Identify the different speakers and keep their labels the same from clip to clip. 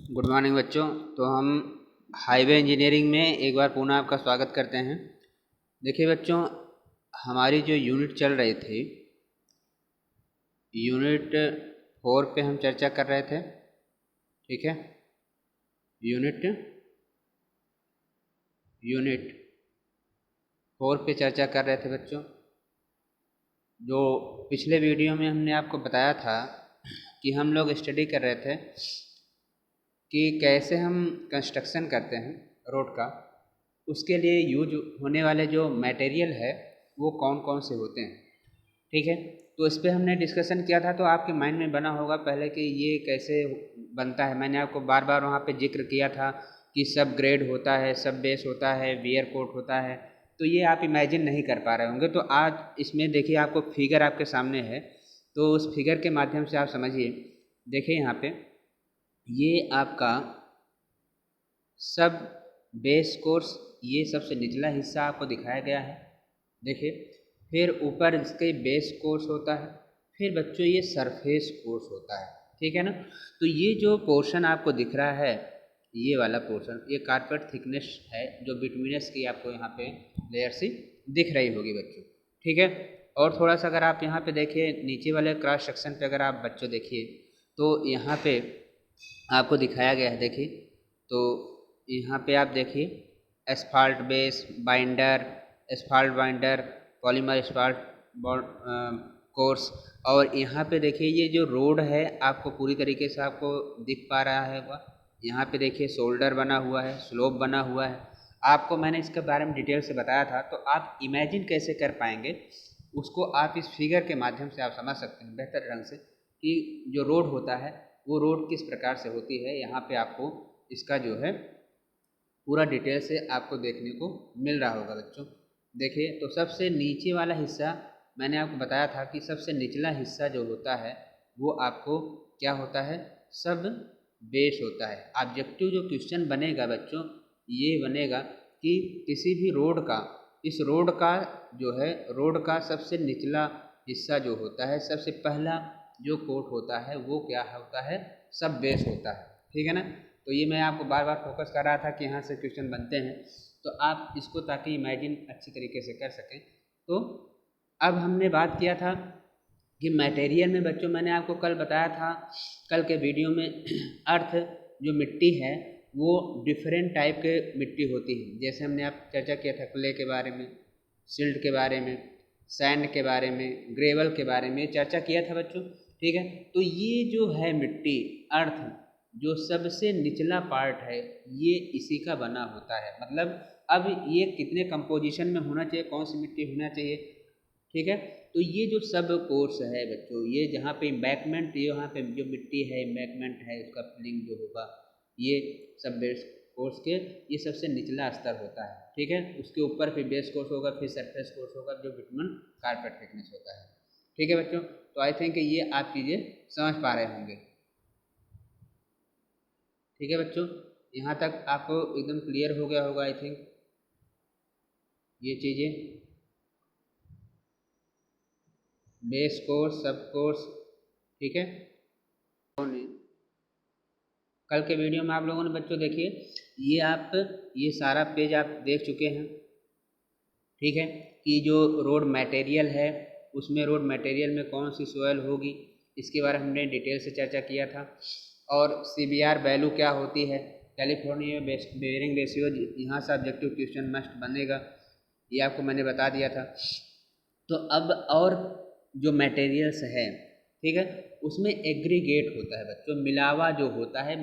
Speaker 1: Good morning बच्चों। तो हम हाईवे इंजीनियरिंग में एक बार पुनः आपका स्वागत करते हैं। देखिए बच्चों, हमारी जो यूनिट चल रही थी, यूनिट 4 पे हम चर्चा कर रहे थे। ठीक है, यूनिट 4 पे चर्चा कर रहे थे बच्चों। जो पिछले वीडियो में हमने आपको बताया था कि हम लोग स्टडी कर रहे थे कि कैसे हम कंस्ट्रक्शन करते हैं रोड का, उसके लिए यूज होने वाले जो मटेरियल है वो कौन कौन से होते हैं। ठीक है, तो इस पर हमने डिस्कशन किया था। तो आपके माइंड में बना होगा पहले कि ये कैसे बनता है। मैंने आपको बार बार वहाँ पे जिक्र किया था कि सब ग्रेड होता है, सब बेस होता है, वियर कोट होता है। तो ये आप इमेजिन नहीं कर पा रहे होंगे। तो आज इसमें देखिए, आपको फिगर आपके सामने है, तो उस फिगर के माध्यम से आप समझिए। देखिए यहाँ पे ये आपका सब बेस कोर्स, ये सबसे निचला हिस्सा आपको दिखाया गया है। देखिए, फिर ऊपर इसके बेस कोर्स होता है, फिर बच्चों ये सरफेस कोर्स होता है। ठीक है ना। तो ये जो पोर्शन आपको दिख रहा है, ये वाला पोर्शन, ये कारपेट थिकनेस है जो बिटवीनस की आपको यहाँ पे लेयर सी दिख रही होगी बच्चों। ठीक है, और थोड़ा सा अगर आप यहाँ पे देखिए नीचे वाले क्रॉस सेक्शन पे, अगर आप बच्चों देखिए तो यहाँ पे आपको दिखाया गया है। देखिए, तो यहाँ पे आप देखिए asphalt base binder, asphalt binder, polymer asphalt course. और यहाँ पे देखिए ये जो रोड है आपको पूरी तरीके से आपको दिख पा रहा है वह। यहाँ पे देखिए शोल्डर बना हुआ है, स्लोप बना हुआ है। आपको मैंने इसके बारे में डिटेल से बताया था, तो आप इमेजिन कैसे कर पाएंगे उसको आप इस फिगर के माध्यम से आप समझ सकते हैं बेहतर ढंग से कि जो रोड होता है वो रोड किस प्रकार से होती है। यहाँ पे आपको इसका जो है पूरा डिटेल से आपको देखने को मिल रहा होगा बच्चों। देखिए, तो सबसे नीचे वाला हिस्सा मैंने आपको बताया था कि सबसे निचला हिस्सा जो होता है वो आपको क्या होता है, सब बेस होता है। ऑब्जेक्टिव जो क्वेश्चन बनेगा बच्चों, ये बनेगा कि किसी भी रोड का, इस रोड का जो है, रोड का सबसे निचला हिस्सा जो होता है, सबसे पहला जो कोट होता है वो क्या होता है, सब बेस होता है। ठीक है ना। तो ये मैं आपको बार बार फोकस कर रहा था कि यहाँ से क्वेश्चन बनते हैं, तो आप इसको ताकि इमेजिन अच्छी तरीके से कर सकें। तो अब हमने बात किया था कि मटेरियल में बच्चों, मैंने आपको कल बताया था, कल के वीडियो में अर्थ जो मिट्टी है वो डिफरेंट टाइप के मिट्टी होती है। जैसे हमने आप चर्चा किया था क्ले के बारे में, सिल्ट के बारे में, सैंड के बारे में, ग्रेवल के बारे में चर्चा किया था बच्चों। ठीक है, तो ये जो है मिट्टी, अर्थ, जो सबसे निचला पार्ट है, ये इसी का बना होता है। मतलब अब ये कितने कंपोजिशन में होना चाहिए, कौन सी मिट्टी होना चाहिए। ठीक है, तो ये जो सब कोर्स है बच्चों, ये जहाँ पे इम्बैकमेंट, यहाँ पे जो मिट्टी है इम्बैकमेंट है, उसका फिलिंग जो होगा, ये सब बेस कोर्स के ये सबसे निचला स्तर होता है। ठीक है, उसके ऊपर फिर बेस कोर्स होगा, फिर सरफेस कोर्स होगा जो बिटवीन कारपेट थिकनेस होता है। ठीक है बच्चों, तो आई थिंक ये आप चीज़ें समझ पा रहे होंगे। ठीक है बच्चों, यहाँ तक आपको एकदम क्लियर हो गया होगा आई थिंक ये चीज़ें, बेस कोर्स, सब कोर्स। ठीक है, कल के वीडियो में आप लोगों ने बच्चों देखिए, ये सारा पेज आप देख चुके हैं। ठीक है, कि जो रोड मटेरियल है उसमें रोड मटेरियल में कौन सी सोयल होगी, इसके बारे में हमने डिटेल से चर्चा किया था। और CBR वैल्यू क्या होती है, कैलिफोर्निया बेयरिंग रेशियो, यहाँ से ऑब्जेक्टिव क्वेश्चन मस्ट बनेगा, ये आपको मैंने बता दिया था। तो अब और जो मटेरियल्स है, ठीक है, उसमें एग्रीगेट होता है बच्चों, मिलावा जो होता है,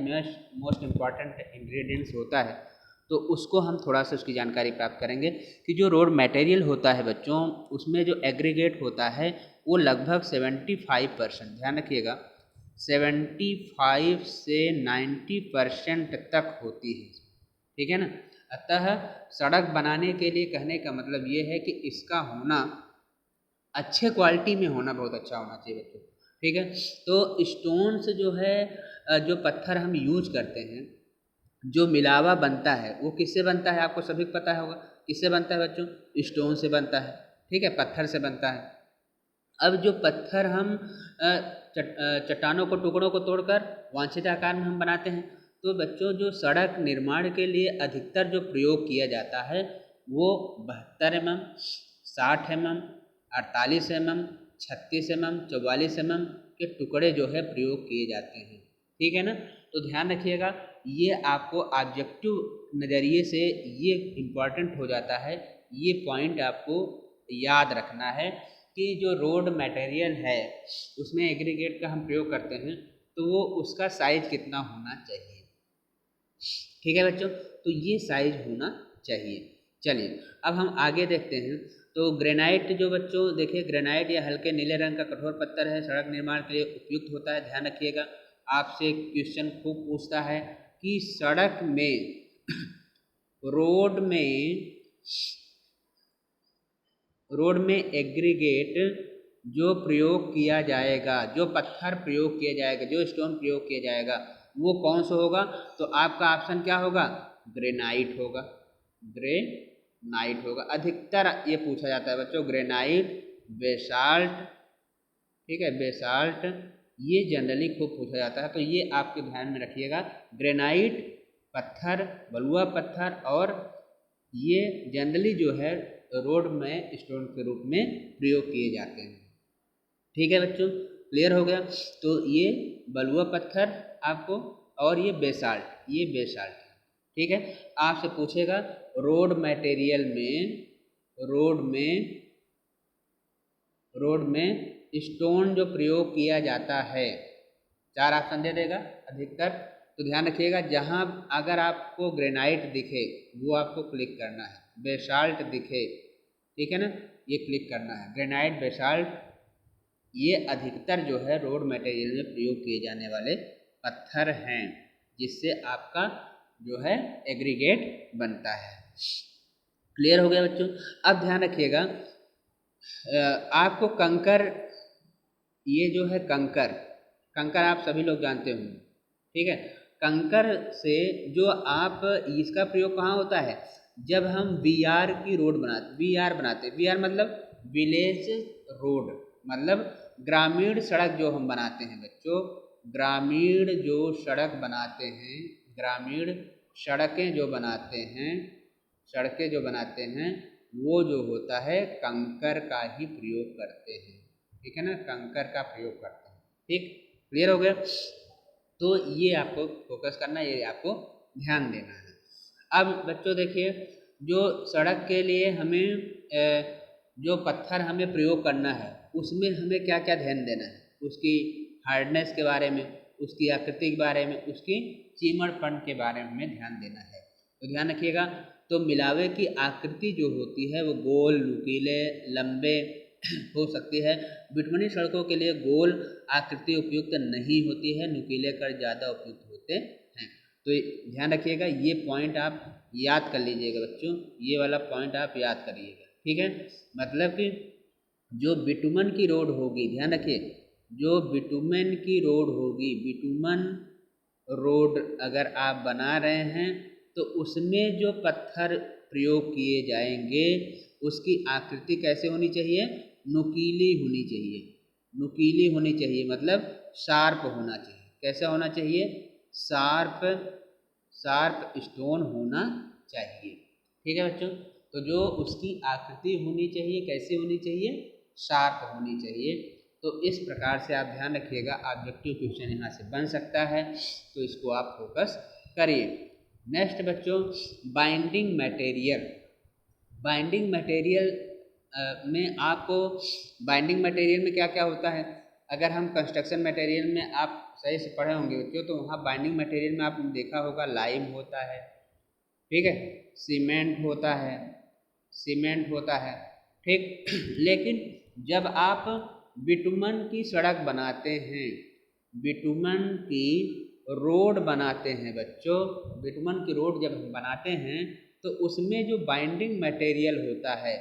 Speaker 1: मोस्ट इम्पॉर्टेंट इंग्रेडिएंट्स होता है। तो उसको हम थोड़ा सा उसकी जानकारी प्राप्त करेंगे कि जो रोड मटेरियल होता है बच्चों, उसमें जो एग्रीगेट होता है वो लगभग 75%, ध्यान रखिएगा, 75 से 90% तक होती है। ठीक है ना। अतः सड़क बनाने के लिए कहने का मतलब ये है कि इसका होना अच्छे क्वालिटी में होना बहुत अच्छा होना चाहिए बच्चों। ठीक है, तो स्टोन्स जो है, जो पत्थर हम यूज करते हैं, जो मिलावा बनता है वो किससे बनता है, आपको सभी को पता होगा किससे बनता है बच्चों, स्टोन से बनता है। ठीक है, पत्थर से बनता है। अब जो पत्थर हम चट्टानों को, टुकड़ों को तोड़कर वांछित आकार में हम बनाते हैं, तो बच्चों जो सड़क निर्माण के लिए अधिकतर जो प्रयोग किया जाता है वो 72 mm, 60 mm, 48 mm, 36 mm, 44 mm के टुकड़े जो है प्रयोग किए जाते हैं। ठीक है ना। तो ध्यान रखिएगा, ये आपको ऑब्जेक्टिव नज़रिए से ये इम्पॉर्टेंट हो जाता है, ये पॉइंट आपको याद रखना है कि जो रोड मटेरियल है उसमें एग्रीगेट का हम प्रयोग करते हैं तो वो उसका साइज कितना होना चाहिए। ठीक है बच्चों, तो ये साइज होना चाहिए। चलिए अब हम आगे देखते हैं। तो ग्रेनाइट जो बच्चों देखिए, ग्रेनाइट या हल्के नीले रंग का कठोर पत्थर है, सड़क निर्माण के लिए उपयुक्त होता है। ध्यान रखिएगा, आपसे क्वेश्चन खूब पूछता है कि सड़क में रोड में एग्रीगेट जो प्रयोग किया जाएगा, जो पत्थर प्रयोग किया जाएगा, जो स्टोन प्रयोग किया जाएगा वो कौन सा होगा? तो आपका ऑप्शन क्या होगा? ग्रेनाइट होगा। ग्रेनाइट होगा। अधिकतर ये पूछा जाता है बच्चों, ग्रेनाइट, बेसाल्ट, ठीक है, बेसाल्ट, ये जनरली खूब पूछा जाता है। तो ये आपके ध्यान में रखिएगा, ग्रेनाइट पत्थर, बलुआ पत्थर, और ये जनरली जो है रोड में स्टोन के रूप में प्रयोग किए जाते हैं। ठीक है बच्चों, क्लियर हो गया। तो ये बलुआ पत्थर आपको, और ये बेसाल्ट, ये बेसाल्ट है। ठीक है, आपसे पूछेगा रोड मटेरियल में, रोड में स्टोन जो प्रयोग किया जाता है, 4 ऑप्शन दे देगा अधिकतर। तो ध्यान रखिएगा, जहाँ अगर आपको ग्रेनाइट दिखे वो आपको क्लिक करना है, बेसाल्ट दिखे, ठीक है ना, ये क्लिक करना है। ग्रेनाइट, बेसाल्ट, ये अधिकतर जो है रोड मटेरियल में प्रयोग किए जाने वाले पत्थर हैं, जिससे आपका जो है एग्रीगेट बनता है। क्लियर हो गया बच्चों। अब ध्यान रखिएगा, आपको कंकर, ये जो है कंकर, कंकर आप सभी लोग जानते होंगे। ठीक है, कंकर से जो आप, इसका प्रयोग कहाँ होता है? जब हम बीआर की रोड बनाते, बीआर बनाते, बीआर मतलब विलेज रोड, मतलब ग्रामीण सड़क जो हम बनाते हैं बच्चों, ग्रामीण जो सड़क बनाते हैं, ग्रामीण सड़कें जो बनाते हैं, सड़कें जो बनाते हैं वो जो होता है कंकर का ही प्रयोग करते हैं। ठीक है ना, कंकर का प्रयोग करते हैं। ठीक, क्लियर हो गया। तो ये आपको फोकस करना है, ये आपको ध्यान देना है। अब बच्चों देखिए, जो सड़क के लिए हमें जो पत्थर हमें प्रयोग करना है उसमें हमें क्या क्या ध्यान देना है? उसकी हार्डनेस के बारे में, उसकी आकृति के बारे में, उसकी चीमड़पन के बारे में हमें ध्यान देना है। तो ध्यान रखिएगा, तो मिलावे की आकृति जो होती है वो गोल, नुकीले, लंबे हो सकती है। बिटुमनी सड़कों के लिए गोल आकृति उपयुक्त नहीं होती है, नुकीले कर ज़्यादा उपयुक्त होते हैं। तो ध्यान रखिएगा, ये पॉइंट आप याद कर लीजिएगा बच्चों, ये वाला पॉइंट आप याद करिएगा। ठीक है, मतलब कि जो बिटुमन की रोड होगी, ध्यान रखिए, जो बिटुमन की रोड होगी, बिटुमन रोड अगर आप बना रहे हैं तो उसमें जो पत्थर प्रयोग किए जाएंगे उसकी आकृति कैसे होनी चाहिए? नुकीली होनी चाहिए। नुकीली होनी चाहिए मतलब शार्प होना चाहिए। कैसा होना चाहिए? शार्प, शार्प स्टोन होना चाहिए। ठीक है बच्चों, तो जो उसकी आकृति होनी चाहिए कैसी होनी चाहिए? शार्प होनी चाहिए। तो इस प्रकार से आप ध्यान रखिएगा, ऑब्जेक्टिव क्वेश्चन यहाँ से बन सकता है, तो इसको आप फोकस करिए। नेक्स्ट बच्चों, बाइंडिंग मटेरियल। बाइंडिंग मटेरियल में आपको, बाइंडिंग मटेरियल में क्या क्या होता है? अगर हम कंस्ट्रक्शन मटेरियल में आप सही से पढ़े होंगे बच्चों, तो वहाँ बाइंडिंग मटेरियल में आपने देखा होगा लाइम होता है, ठीक है, सीमेंट होता है, सीमेंट होता है, ठीक। लेकिन जब आप बिटुमन की सड़क बनाते हैं, बिटुमन की रोड बनाते हैं बच्चों, बिटुमन की रोड जब हम बनाते हैं तो उसमें जो बाइंडिंग मटेरियल होता है,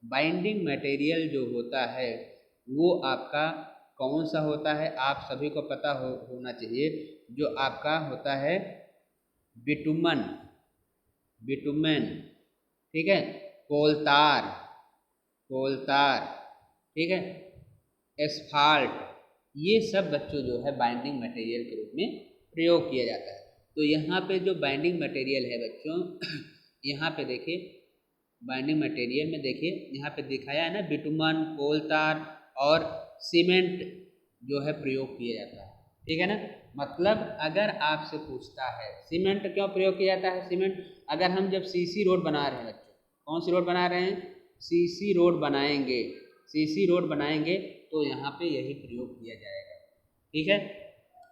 Speaker 1: बाइंडिंग मटेरियल जो होता है वो आपका कौन सा होता है? आप सभी को पता होना चाहिए, जो आपका होता है बिटुमन, बिटुमेन, ठीक है, कोलतार, कोलतार, ठीक है, एस्फाल्ट, ये सब बच्चों जो है बाइंडिंग मटेरियल के रूप में प्रयोग किया जाता है। तो यहाँ पे जो बाइंडिंग मटेरियल है बच्चों, यहाँ पे देखिए बाइंडिंग मटेरियल में देखिए यहाँ पे दिखाया है ना, बिटुमन, कोल तार और सीमेंट जो है प्रयोग किया जाता है, ठीक है ना। मतलब अगर आपसे पूछता है सीमेंट क्यों प्रयोग किया जाता है, सीमेंट अगर हम जब सीसी रोड बना रहे हैं बच्चों, कौन सी रोड बना रहे हैं, सीसी रोड बनाएंगे, सीसी रोड बनाएंगे तो यहाँ पे यही प्रयोग किया जाएगा, ठीक है।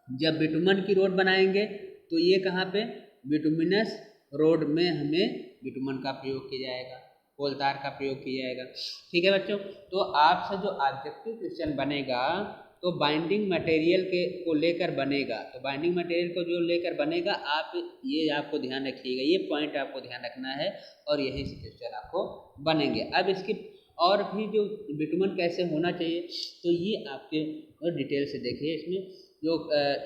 Speaker 1: जब बिटुमन की रोड बनाएंगे तो ये कहाँ पे, बिटुमिनस रोड में हमें बिटुमन का प्रयोग किया जाएगा, कोल तार का प्रयोग किया जाएगा, ठीक है बच्चों। तो आपसे जो ऑब्जेक्टिव क्वेश्चन बनेगा तो बाइंडिंग मटेरियल के को लेकर बनेगा, तो बाइंडिंग मटेरियल को जो लेकर बनेगा, आप ये आपको ध्यान रखिएगा, ये पॉइंट आपको ध्यान रखना है और यही से क्वेश्चन आपको बनेंगे। अब इसकी और भी जो बिटुमन कैसे होना चाहिए, तो ये आपके डिटेल से देखिए, इसमें जो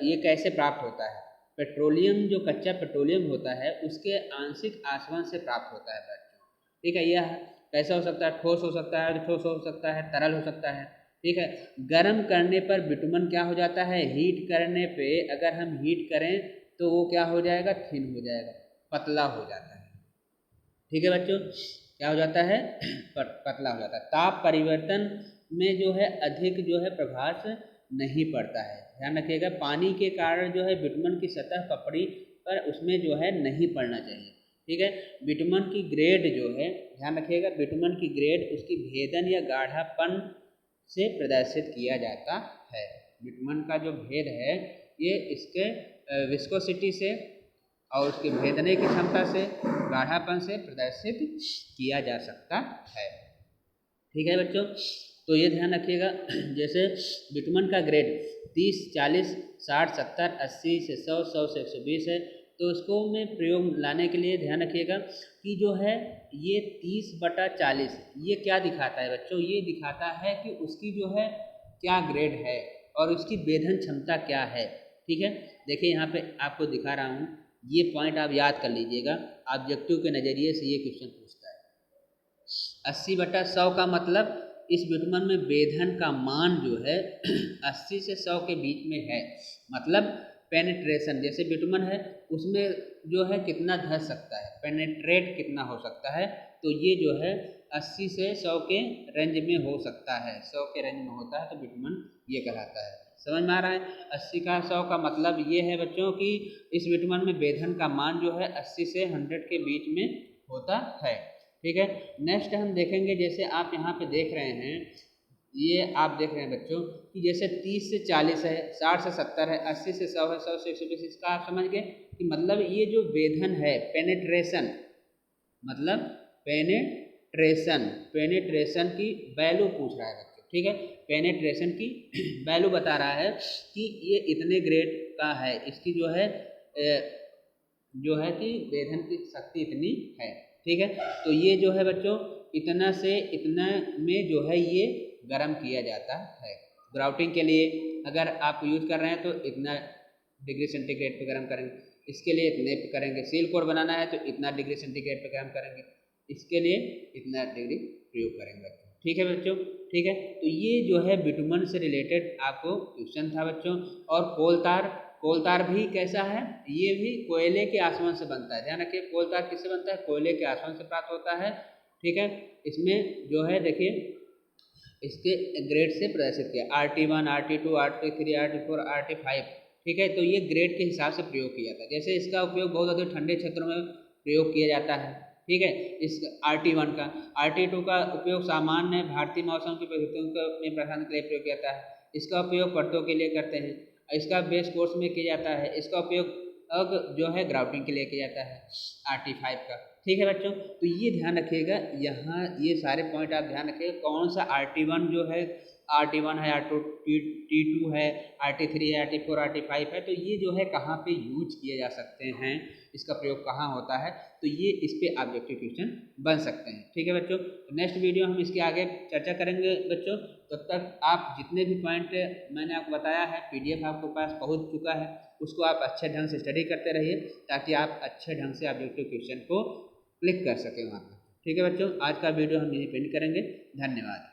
Speaker 1: ये कैसे प्राप्त होता है, पेट्रोलियम जो कच्चा पेट्रोलियम होता है उसके आंशिक आसवन से प्राप्त होता है बच्चों, ठीक है। यह कैसा हो सकता है, ठोस हो सकता है, ठोस हो सकता है, तरल हो सकता है, ठीक है। गर्म करने पर बिटुमन क्या हो जाता है, हीट करने पे अगर हम हीट करें तो वो क्या हो जाएगा, थिन हो जाएगा, पतला हो जाता है, ठीक है बच्चों, क्या हो जाता है, पतला हो जाता है। ताप परिवर्तन में जो है अधिक जो है प्रभाव नहीं पड़ता है, ध्यान रखिएगा। पानी के कारण जो है बिटुमन की सतह पपड़ी पर उसमें जो है नहीं पड़ना चाहिए, ठीक है। बिटुमन की ग्रेड जो है, ध्यान रखिएगा, बिटुमन की ग्रेड उसकी भेदन या गाढ़ापन से प्रदर्शित किया जाता है। बिटुमन का जो भेद है ये इसके विस्कोसिटी से और उसके भेदने की क्षमता से, गाढ़ापन से प्रदर्शित किया जा सकता है, ठीक है बच्चों। तो ये ध्यान रखिएगा, जैसे बिटुमन का ग्रेड 30, 40, 60, 70, 80 से 100, 100 से 120 है, तो उसको में प्रयोग लाने के लिए ध्यान रखिएगा कि जो है ये 30/40 ये क्या दिखाता है बच्चों, ये दिखाता है कि उसकी जो है क्या ग्रेड है और उसकी वेधन क्षमता क्या है, ठीक है। देखिए यहाँ पे आपको दिखा रहा हूँ, ये पॉइंट आप याद कर लीजिएगा, ऑब्जेक्टिव के नज़रिए से ये क्वेश्चन पूछता है। 80/100 का मतलब इस बिटुमन में वेधन का मान जो है 80 से 100 के बीच में है, मतलब पेनिट्रेशन, जैसे बिटुमन है उसमें जो है कितना धस सकता है, पेनिट्रेट कितना हो सकता है, तो ये जो है 80 से 100 के रेंज में हो सकता है, 100 के रेंज में होता है तो बिटुमन ये कहलाता है। समझ में आ रहा है, 80 का 100 का मतलब ये है बच्चों कि इस बिटुमन में वेधन का मान जो है 80 से 100 के बीच में होता है, ठीक है। नेक्स्ट हम देखेंगे, जैसे आप यहाँ पे देख रहे हैं, ये आप देख रहे हैं बच्चों कि जैसे 30 से 40 है, 60 से 70 है, 80 से 100 है, 100 से 120, इसका आप समझ गए कि मतलब ये जो वेधन है, पेनेट्रेशन, मतलब पेनेट्रेशन की वैल्यू पूछ रहा है बच्चों, ठीक है। पेनेट्रेशन की वैल्यू बता रहा है कि ये इतने ग्रेड का है, इसकी जो है कि वेधन की शक्ति इतनी है, ठीक है। तो ये जो है बच्चों इतना से इतना में जो है ये गर्म किया जाता है। ग्राउटिंग के लिए अगर आप यूज कर रहे हैं तो इतना डिग्री सेंटीग्रेड पे गर्म करेंगे, इसके लिए इतने पे करेंगे, सील कोड बनाना है तो इतना डिग्री सेंटीग्रेड पे गर्म करेंगे, इसके लिए इतना डिग्री प्रयोग करेंगे, ठीक है बच्चों, ठीक है। तो ये जो है बिटुमन से रिलेटेड आपको क्वेश्चन था बच्चों। और कोल तार भी कैसा है, ये भी कोयले के आसवन से बनता है, ध्यान रखिए, कोल तार किससे बनता है, कोयले के आसवन से प्राप्त होता है, ठीक है। इसमें जो है देखिए इसके ग्रेड से प्रदर्शित किया, RT1, RT2, RT3, RT4, RT5, ठीक है। तो ये ग्रेड के हिसाब से प्रयोग किया जाता है, जैसे इसका उपयोग बहुत अधिक ठंडे क्षेत्रों में प्रयोग किया जाता है, ठीक है। इस RT1 का, RT2 का उपयोग सामान्य भारतीय मौसम की परिस्थितियों में प्रसारण के लिए प्रयोग किया जाता है, इसका उपयोग परतों के लिए करते हैं, इसका बेस कोर्स में किया जाता है, इसका उपयोग अब जो है ग्राउटिंग के लिए किया जाता है RT5 का, ठीक है बच्चों। तो ये ध्यान रखिएगा, यहाँ ये सारे पॉइंट आप ध्यान रखिएगा, कौन सा RT1 जो है, RT1 है, T2 है, RT3 है, RT4, RT5 है, तो ये जो है कहाँ पे यूज किए जा सकते हैं, इसका प्रयोग कहाँ होता है, तो ये इस पे ऑब्जेक्टिव क्वेश्चन बन सकते हैं, ठीक है बच्चों। नेक्स्ट वीडियो हम इसके आगे चर्चा करेंगे बच्चों, तब तक आप जितने भी पॉइंट मैंने आपको बताया है, PDF आपके पास पहुँच चुका है, उसको आप अच्छे ढंग से स्टडी करते रहिए ताकि आप अच्छे ढंग से ऑब्जेक्टिव क्वेश्चन को क्लिक कर सकें वहाँ पर, ठीक है बच्चों। आज का वीडियो हम यहीं पे एंड करेंगे, धन्यवाद।